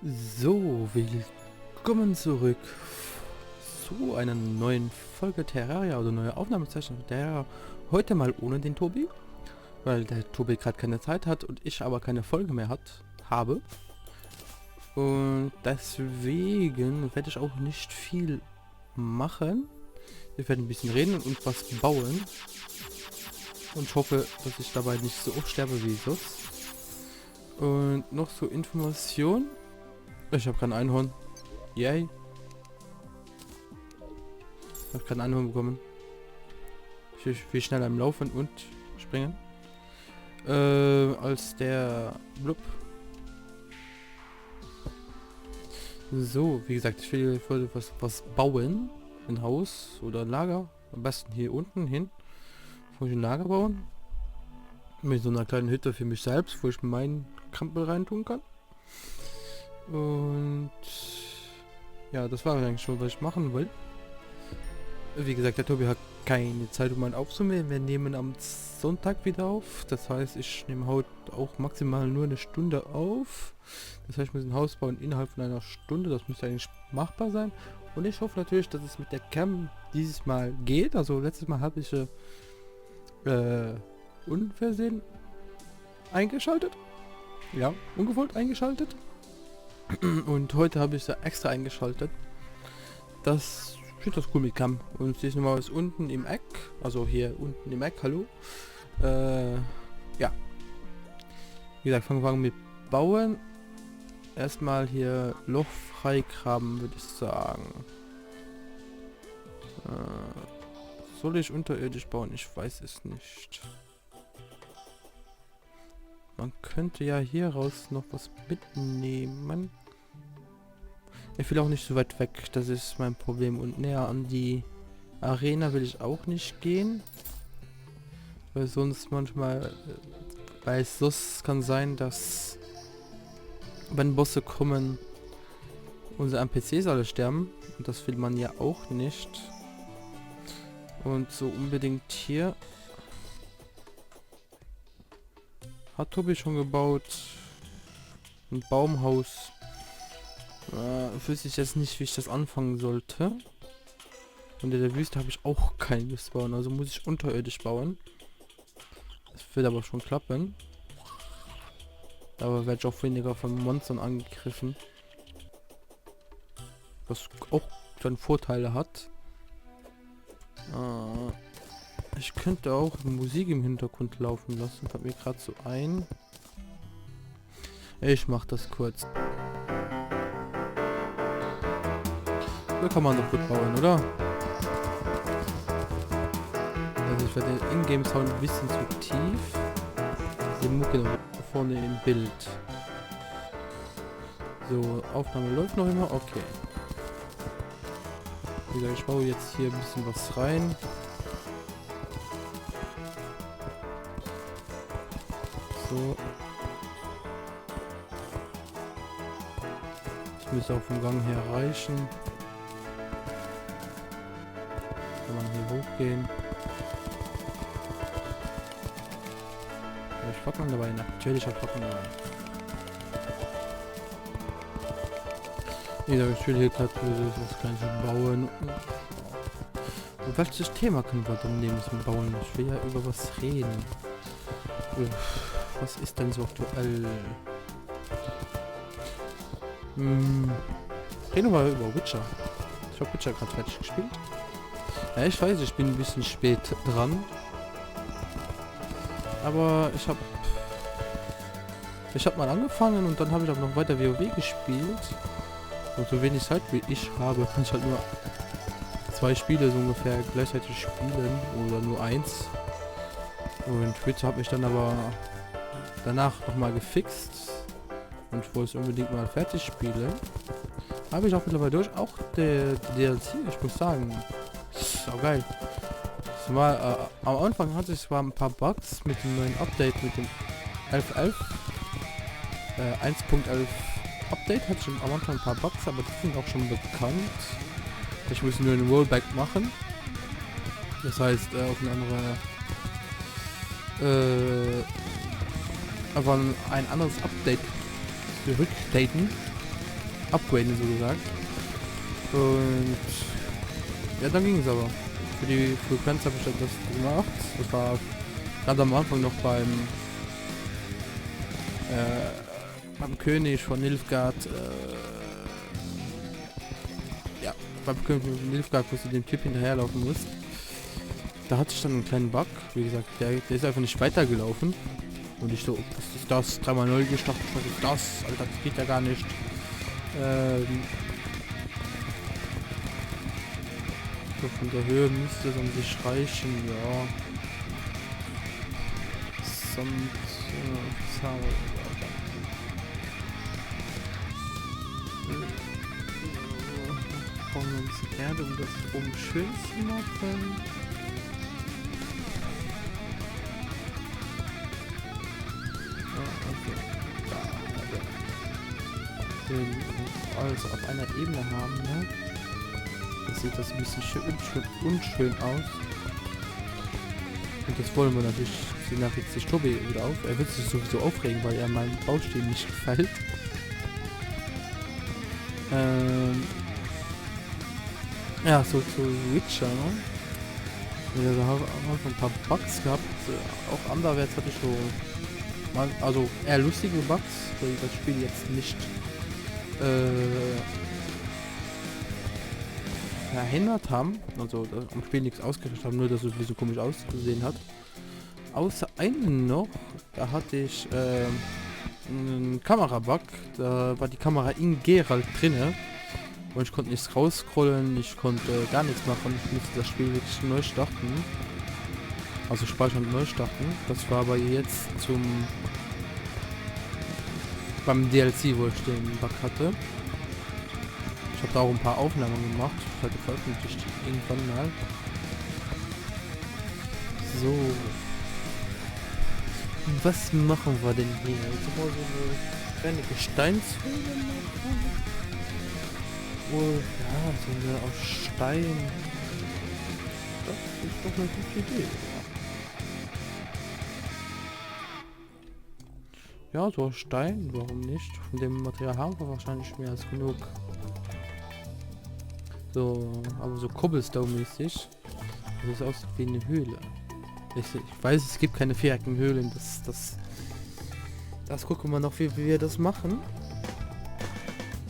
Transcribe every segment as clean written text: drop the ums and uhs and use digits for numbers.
So, willkommen zurück zu einer neuen Folge Terraria oder neue Aufnahmezeichnung Terraria. Heute mal ohne den Tobi, weil der Tobi gerade keine Zeit hat und ich aber keine Folge mehr habe. Und deswegen werde ich auch nicht viel machen. Wir werden ein bisschen reden und was bauen. Und ich hoffe, dass ich dabei nicht so oft sterbe wie sonst. Und noch so Information. Ich habe kein Einhorn. Yay. Ich habe kein Einhorn bekommen. Ich will viel schneller im Laufen und springen. Als der Blub. So, wie gesagt, ich will was bauen. Ein Haus oder ein Lager. Am besten hier unten hin. Wo ich ein Lager bauen. Mit so einer kleinen Hütte für mich selbst, wo ich meinen Krempel reintun kann. Und ja, das war eigentlich schon, was ich machen will. Wie gesagt, der Tobi hat keine Zeit, um einen aufzunehmen. Wir nehmen am Sonntag wieder auf. Das heißt, ich nehme heute auch maximal nur eine Stunde auf. Das heißt, ich muss ein Haus bauen innerhalb von einer Stunde. Das müsste eigentlich machbar sein. Und ich hoffe natürlich, dass es mit der Cam dieses Mal geht. Also letztes Mal habe ich unversehen eingeschaltet. Ja, ungewollt eingeschaltet. Und heute habe ich sie extra eingeschaltet. Das finde das cool mit Cam. Und sie ist nochmal was unten im Eck. Also hier unten im Eck, hallo. Ja. Wie gesagt, fangen wir mit Bauen. Erstmal hier Loch freigraben, würde ich sagen. Soll ich unterirdisch bauen? Ich weiß es nicht. Man könnte ja hier raus noch was mitnehmen. Ich will auch nicht so weit weg, das ist mein Problem. Und näher an die Arena will ich auch nicht gehen. Weil sonst manchmal, weil es sonst kann sein, dass wenn Bosse kommen, unsere NPCs alle sterben. Und das will man ja auch nicht. Und so unbedingt hier. Hat Tobi schon gebaut. Ein Baumhaus. Wüsste ich jetzt nicht, wie ich das anfangen sollte. Und in der Wüste habe ich auch kein Lust bauen. Also muss ich unterirdisch bauen. Das wird aber schon klappen. Aber werde ich auch weniger von Monstern angegriffen. Was auch dann Vorteile hat. Ich könnte auch Musik im Hintergrund laufen lassen. Fällt mir gerade so ein. Ich mache das kurz. So kann man doch gut bauen, oder? Also ich werde den Ingame-Sound ein bisschen zu tief. Die Mucke noch vorne im Bild. So, Aufnahme läuft noch immer. Okay. Wie gesagt, ich baue jetzt hier ein bisschen was rein. So. Das müsste auch vom Gang her reichen. Kann man hier hochgehen. Ich Fackeln dabei, natürlich hat Fackeln dabei. Ich will hier gerade das Ganze bauen. Und welches Thema können wir dann nehmen zum Bauen? Ich will ja über was reden. Was ist denn so aktuell? Reden wir mal über Witcher. Ich habe Witcher gerade fertig gespielt. Ja, ich weiß, ich bin ein bisschen spät dran. Aber ich habe mal angefangen und dann habe ich auch noch weiter WoW gespielt. Und so wenig Zeit wie ich habe, kann ich halt nur 2 Spiele so ungefähr gleichzeitig spielen oder nur 1. Und Witcher hat mich dann aber danach nochmal gefixt und ich wollte es unbedingt mal fertig spielen. Habe ich auch mittlerweile durch, auch der DLC, ich muss sagen, ist auch geil. Es war, am Anfang hatte ich zwar ein paar Bugs mit dem neuen Update, mit dem 11.11, 1.11 Update, hatte ich am Anfang ein paar Bugs, aber die sind auch schon bekannt. Ich muss nur einen Rollback machen. Das heißt, auf eine andere, aber ein anderes Update zurückdaten. upgraden, so gesagt. Und ja, dann ging es aber. Für die Frequenz habe ich dann das gemacht. Das war ganz am Anfang noch beim König von Nilfgaard. Ja, beim König von Nilfgaard, wo du dem Typ hinterherlaufen musst. Da hatte ich dann einen kleinen Bug. Wie gesagt, der ist einfach nicht weitergelaufen. Und ich so, was ist das? 3x0 gestartet, was ist das? Alter, das geht ja gar nicht. So von der Höhe müsste es an sich reichen, ja. Sonst brauchen wir ein bisschen Erde, um das oben schön zu machen. Also auf einer Ebene haben, ne? Das sieht das ein bisschen unschön aus. Und das wollen wir natürlich. Nach jetzt sich Tobi wieder auf. Er wird sich sowieso aufregen, weil er meinen Baustil nicht gefällt. Ja, so zu Witcher, ne? Ja, da haben wir ein paar Bugs gehabt. Auch anderwärts hatte ich so also eher lustige Bugs, weil das Spiel jetzt nicht verhindert haben, also am Spiel nichts ausgerichtet haben, nur dass es ein bisschen komisch ausgesehen hat. Außer einen noch, da hatte ich einen Kamerabug, da war die Kamera in Geralt drinne und ich konnte nichts rausscrollen, ich konnte gar nichts machen, ich musste das Spiel wirklich neu starten. Also speichern und neu starten. Das war aber jetzt beim DLC, wo ich den Bug hatte. Ich habe da auch ein paar Aufnahmen gemacht. Ich hatte veröffentlicht irgendwann mal. So. Was machen wir denn hier? Jetzt mal so eine kleine Gesteinshöhle machen. Oh, ja, so eine aus Stein. Das ist doch eine gute Idee. Ja, so Stein, warum nicht? Von dem Material haben wir wahrscheinlich mehr als genug. So, aber so Cobblestone-mäßig. Das sieht aus wie eine Höhle. Ich weiß, es gibt keine viereckigen Höhlen. Das gucken wir noch, wie wir das machen.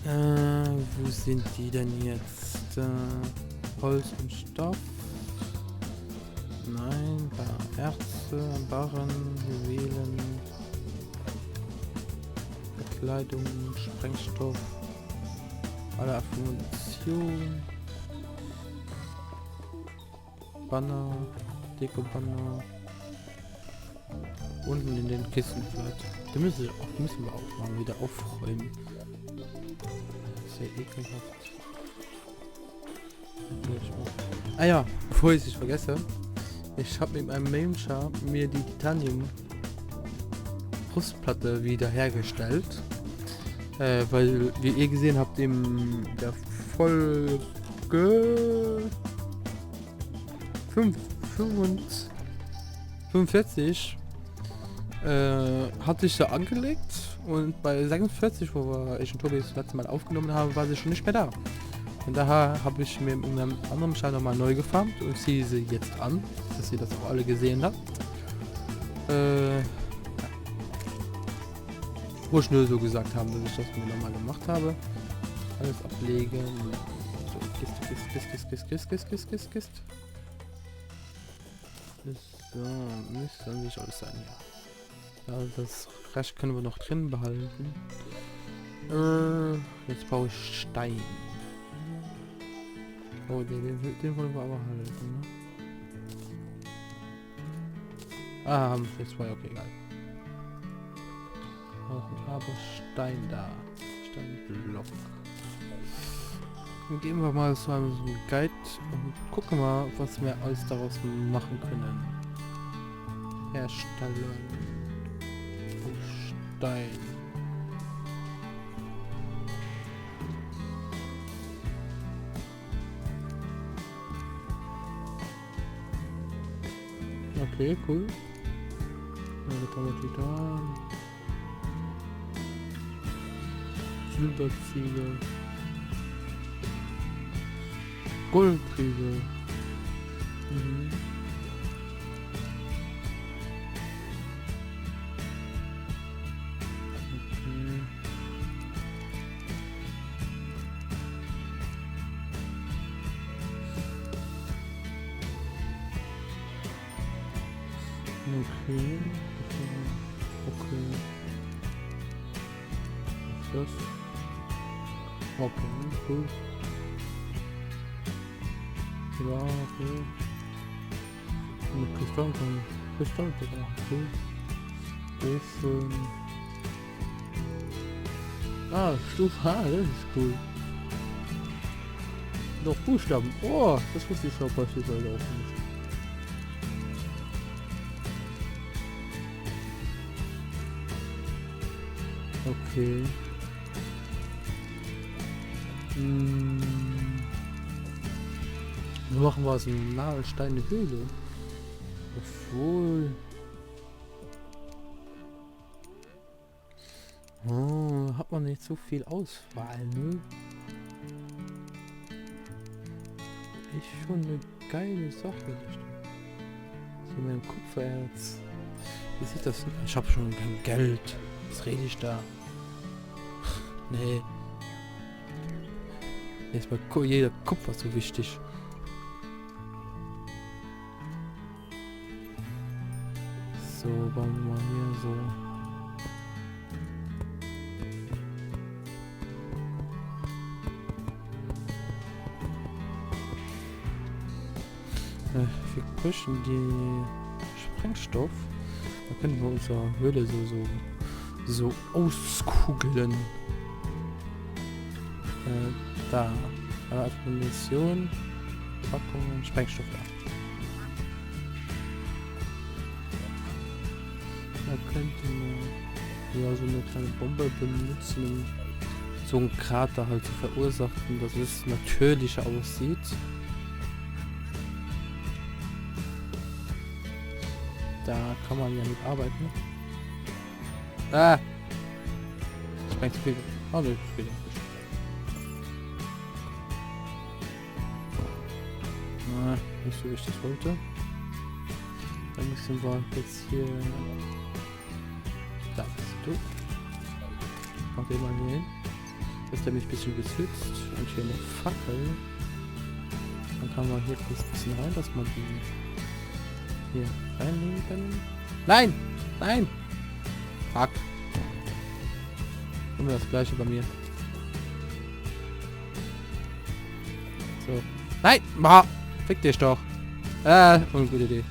Wo sind die denn jetzt? Holz und Stoff. Nein, da Erze, Barren, Juwelen. Bekleidung, Sprengstoff, alle Munition, Banner, Deko-Banner, unten in den Kisten vielleicht. Da müssen wir auch mal wieder aufräumen. Sehr ekelhaft. Ah ja, bevor ich es vergesse, ich habe mit meinem Mainchar mir die Titanium Brustplatte wieder hergestellt, weil wie ihr gesehen habt in der Folge 45 hatte ich da angelegt und bei 46, wo ich und Tobi das letzte Mal aufgenommen haben, war sie schon nicht mehr da. Und daher habe ich mir in einem anderen Schein nochmal neu gefarmt und ziehe sie jetzt an, dass ihr das auch alle gesehen habt. Wo ich nur so gesagt haben, dass ich das mir nochmal gemacht habe. Alles ablegen. So, Kist. So, müsste an sich alles sein, ja. Ja, das Rest können wir noch drin behalten. Jetzt brauche ich Stein. Oh, den wollen wir aber halten, ne? Ah, haben wir zwei, okay, geil. Aber Stein da. Steinblock. Dann gehen wir mal zu einem Guide und gucken mal, was wir alles daraus machen können. Herstellen. Stein. Okay, cool. Ja, da haben wir Titan. Silberziegel. Goldkrieger. Mhm. Okay. Okay. Okay. Was ist das? Okay, cool. Ja, okay. Mit Kristall kann Kristall sogar. Cool. Ofen. Ah, Stufe H, das ist cool. Noch Buchstaben. Oh, das wusste ich schon beispielsweise auch nicht. Okay. Wir machen wir aus einem Nagelstein eine Höhle. Obwohl. Oh, hat man nicht so viel Auswahl, ne? Ist schon eine geile Sache. So mein Kupfererz. Wie sieht das? Ich habe schon kein Geld. Was rede ich da? Nee. Jetzt mal jeder Kupfer so wichtig. So, bauen wir mal hier so. Wir pushen die Sprengstoff. Da können wir unsere Höhle so auskugeln. Da. Munition, Packungen, Sprengstoff da. Da könnte man ja so eine kleine Bombe benutzen, um so einen Krater halt zu verursachen, dass es natürlicher aussieht. Da kann man ja mit arbeiten. Ah! Sprengt zu viel. Oh ne, das geht ja nicht. Nicht so wie ich das wollte. Dann müssen wir jetzt hier... Da bist du. Mach den mal hier hin. Dass der mich ein bisschen beschützt. Und hier eine Fackel. Dann kann man hier kurz ein bisschen rein, dass man die hier reinlegen kann. Nein! Nein! Fuck. Immer das gleiche bei mir. So. Nein! Ma! Fick dich doch. Ungute Idee.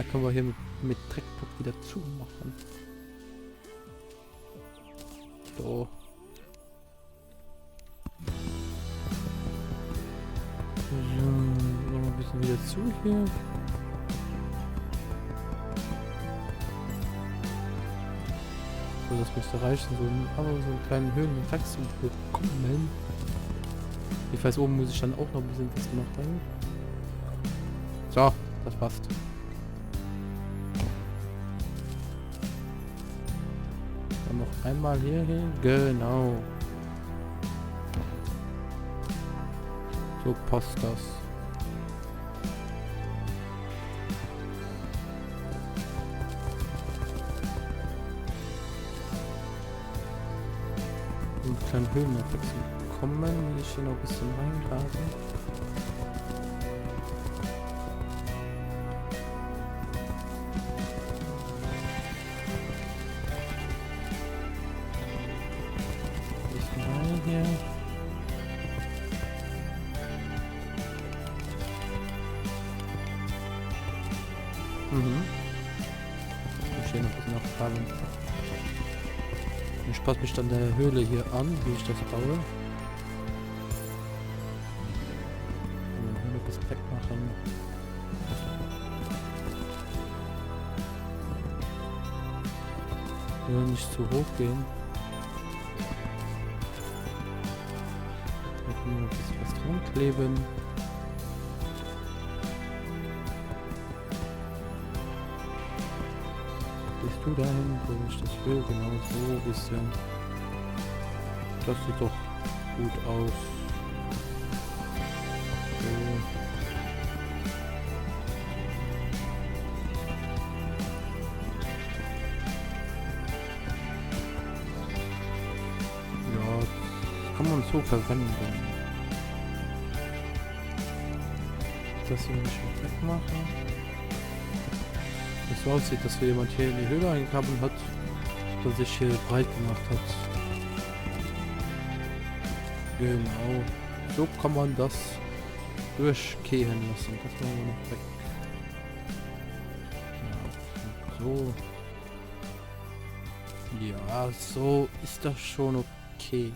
Können wir hier mit Dreckbock wieder zumachen. So. So, noch ein bisschen wieder zu hier. So, das müsste reichen, aber so einen kleinen Höheneffekt zu bekommen. Ich weiß, oben muss ich dann auch noch ein bisschen was machen. So, das passt. Dann noch einmal hier hin. Genau. So passt das. Einen kleinen Höheneffekt bekommen, will ich hier noch ein bisschen reingraben. Hier. Ich hier noch ein bisschen nachfragen. Ich passe mich dann der Höhle hier an, wie ich das baue. Ein bisschen wegmachen. Nur nicht zu hoch gehen. Da können wir noch ein bisschen was dran kleben. Gehst du dahin, wo ich das will? Genau so ein bisschen. Das sieht doch gut aus. So. Ja, das kann man so verwenden. Das hier nicht wegmachen. Es so aussieht, dass hier jemand hier in die Höhle eingegraben hat und sich hier breit gemacht hat. Genau. So kann man das durchgehen lassen. Das machen wir noch weg. Ja, so. Ja, so ist das schon okay.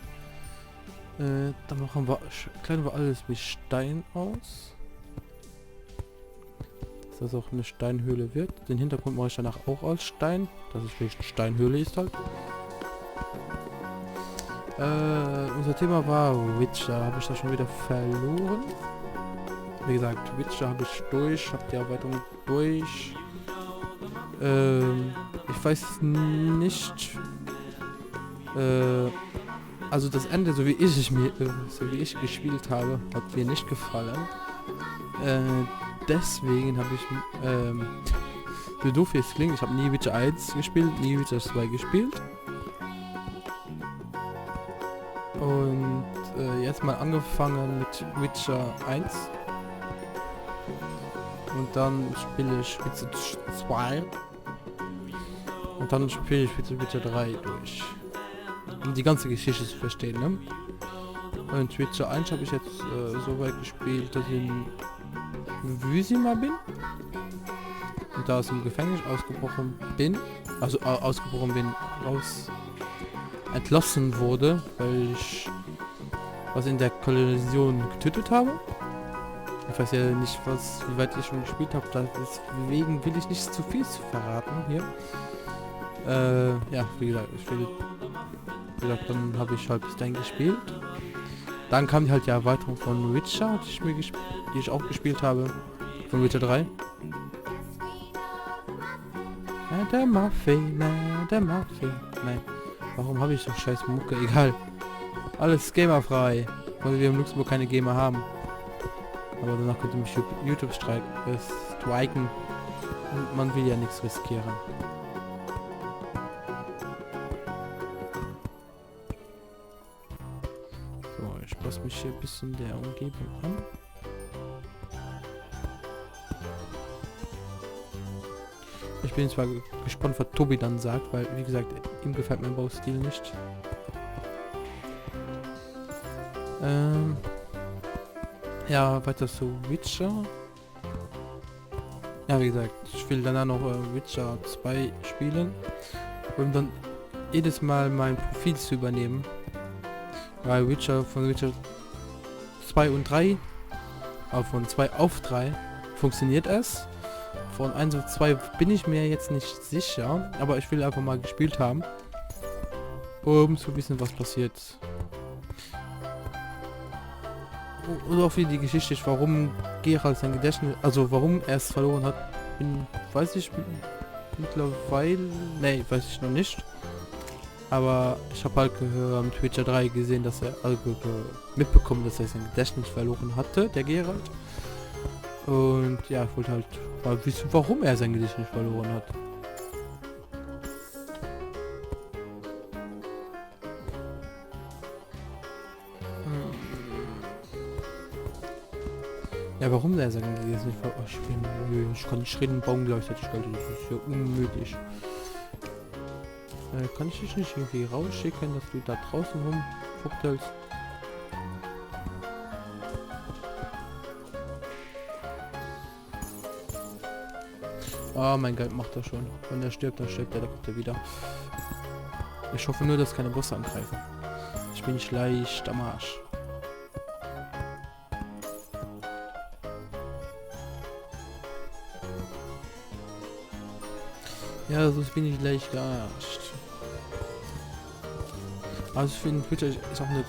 Dann machen wir, kleiden wir alles mit Stein aus. Dass das auch eine Steinhöhle wird. Den Hintergrund mache ich danach auch aus Stein. Dass es wirklich eine Steinhöhle ist halt. Unser Thema war Witcher. Habe ich das schon wieder verloren? Wie gesagt, Witcher habe ich durch. Habe die Arbeitung durch. Ich weiß nicht. Also das Ende, so wie ich gespielt habe, hat mir nicht gefallen. Deswegen habe ich, so doof wie es klingt, ich habe nie Witcher 1 gespielt, nie Witcher 2 gespielt. Und jetzt mal angefangen mit Witcher 1. Und dann spiele ich Witcher 2. Und dann spiele ich Witcher 3 durch. Um die ganze Geschichte zu verstehen, ne? Und Witcher 1 habe ich jetzt so weit gespielt, dass ich in Vizima bin. Und da aus dem Gefängnis ausgebrochen bin. Also ausgebrochen bin, entlassen wurde, weil ich was in der Kollision getötet habe. Ich weiß ja nicht, wie weit ich schon gespielt habe, deswegen will ich nicht zu viel verraten hier. Ja, wie gesagt, dann habe ich halt bis dahin gespielt. Dann kam halt die Erweiterung von Witcher, die ich auch gespielt habe, von Witcher 3. Der Muffin, nein. Warum habe ich so scheiß Mucke? Egal. Alles gamerfrei. Weil wir im Luxemburg keine Gamer haben. Aber danach könnte mich YouTube striken. Und man will ja nichts riskieren. So, ich passe mich hier ein bisschen der Umgebung an. Ich bin zwar gespannt, was Tobi dann sagt, weil, wie gesagt, ihm gefällt mein Baustil nicht. Ja, weiter zu Witcher. Ja, wie gesagt, ich will danach noch Witcher 2 spielen. Um dann jedes Mal mein Profil zu übernehmen. Weil von Witcher 2 und 3, aber von 2 auf 3 funktioniert es. Von 1 auf 2 bin ich mir jetzt nicht sicher, aber ich will einfach mal gespielt haben, um zu wissen, was passiert. Oder auch wie die Geschichte ist, warum Geralt sein Gedächtnis, also warum er es verloren hat, weiß ich mittlerweile, nee, weiß ich noch nicht. Aber ich habe halt gehört, Witcher 3 gesehen, dass er, mitbekommen, dass er sein Gedächtnis verloren hatte, der Geralt. Und ja, ich wollte halt mal wissen, warum er sein Gedächtnis verloren hat. Ja, warum der sein Gedächtnis verloren hat? Ich kann nicht reden, Baum gleichzeitig, das ist ja unmöglich. Kann ich dich nicht irgendwie rausschicken, dass du da draußen rumfuchtelst? Oh mein Gott, macht er schon. Wenn er stirbt, dann stirbt er, da kommt er wieder. Ich hoffe nur, dass keine Bosse angreifen. Ich bin nicht leicht am Arsch. Ja, sonst bin ich leicht gearscht. Also für den Twitter ist auch eine